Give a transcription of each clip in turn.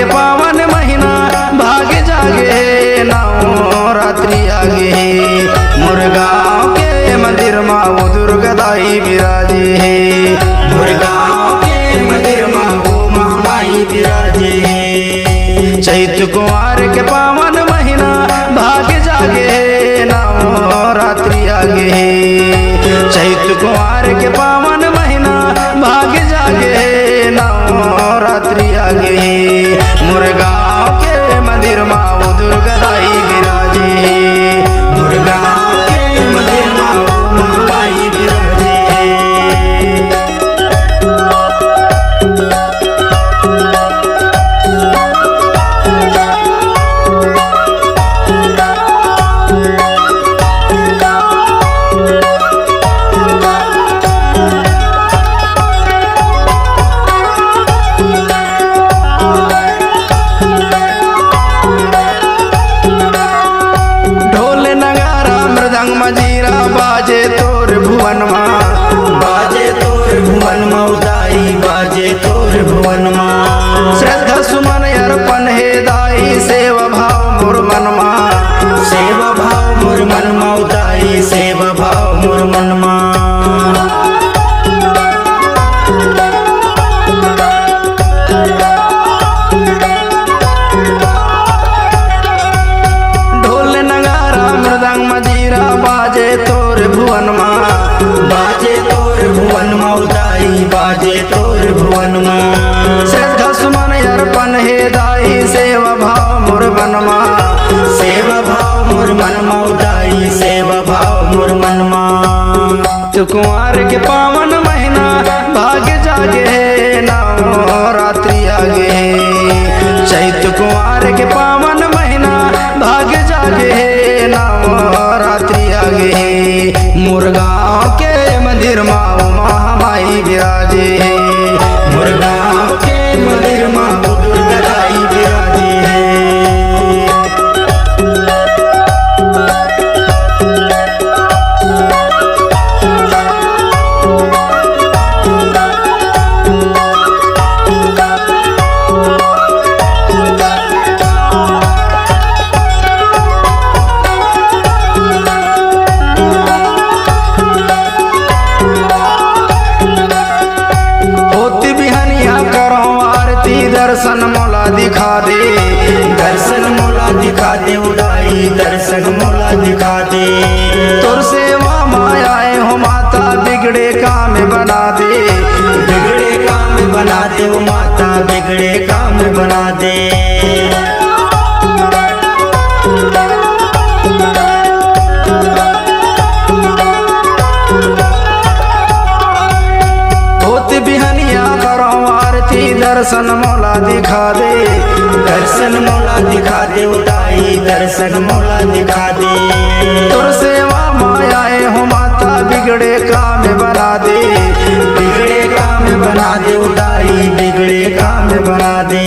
के पावन महीना भाग्य जागे नवरात्रि आगे मुरगांव के मंदिर माँ वो दुर्गादाई विराजे है। मुरगांव के मंदिर माँ वो महामाई विराजे है। चैत कुंवार के पावन महीना भाग्य जागे नवरात्रि आगे चैत कुंवार के पावन महीना भाग्य जागे नवरात्रि आगे मुरगांव के मंदिर माँ वो दुर्गादाई विराजे। मुरगांव के मंदिर माँ वो महामाई विराजे। मजीरा बाजे तोर भुवन माँ बाजे तोर भुवन माँ उदाई बाजे तोर भुवन माँ। श्रद्धा सुमन अर्पण हे दाई सेवा भाव मोर मन माँ सेवा भाव मोर मन माँ उदाई सेवा भाव मोर मन माँ। बाजे तोर भुवन माँ बाजे तोर भुवन माँ उदाई बाजे तोर भुवन माँ। श्रद्धा सुमन अर्पण हे दाई सेवा भाव मोर मन माँ सेवा भाव मोर मन माँ उदाई सेवा भाव मोर मन माँ। तो कुंवार के पावन महीना भाग्य जागे नवरात्रि आगे चैत कुंवार के पावन महीना भाग्य जागे नवरात्रि आगे मुरगांव के मंदिर माँ वो महामाई विराजे। मुरगांव के मंदिर माँ वो दुर्गादाई विराजे। दर्शन मोला दिखा दे दर्शन मोला दिखा दे उदाई दर्शन मोला दिखा दे। तोर सेवा मायाए हो माता बिगड़े काम बना दे बिगड़े काम बना दे ओ माता बिगड़े काम बना दे। होती बिहनिया करो आरती दर्शन मोला दिखा दे दर्शन मोला दिखा दे उदाई दर्शन मोला दिखा दे। तोर सेवा मायाए हो माता बिगड़े काम बना दे बिगड़े काम बना दे उदाई बिगड़े काम बना दे।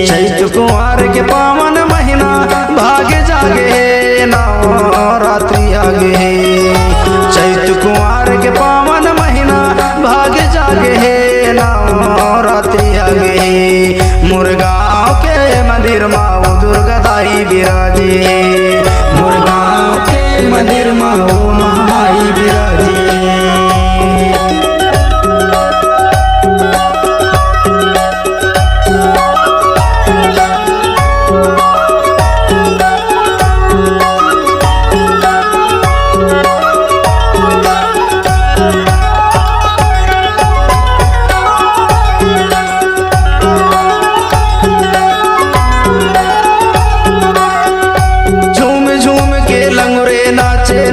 चैत कुंवार के पावन महीना भाग्य जागे नवरात्रि आगे चैत कुंवार के पावन महीना भाग्य जागे नवरात्रि आगे मुरगांव के मंदिर माँ वो दुर्गादाई विराजे। मुरगांव के मंदिर माँ वो महामाई विराजे।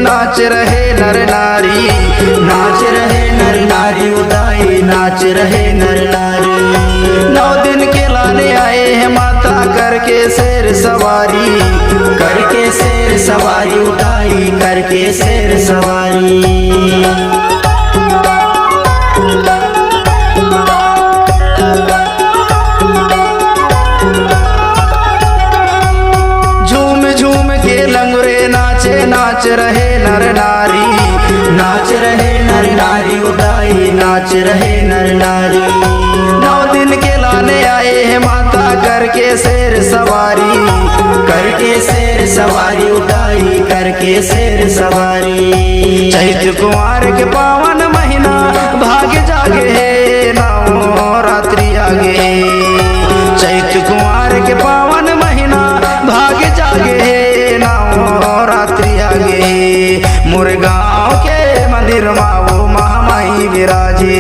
नाच रहे नर नारी नाच रहे नर नारी उदाई नाच रहे नर नारी। 9 दिन के लाने आए हैं माता करके शेर सवारी करके शेर सवारी उदाई करके शेर सवारी। झूम झूम के लंगुरे नाचे नाच रहे नर नारी नाच रहे नर नारी उदाई नाच रहे नर नारी। 9 दिन के लाने आए हैं माता करके सवारी उठाई करके शेर सवारी। चैत कुंवर के पावन महीना भाग जागे है नौ रात्रि आगे। चैत कुंवर के पावन महीना भाग जागे है नौ रात्रि आगे। मुरगांव के मंदिर माँ वो महामाई विराजे।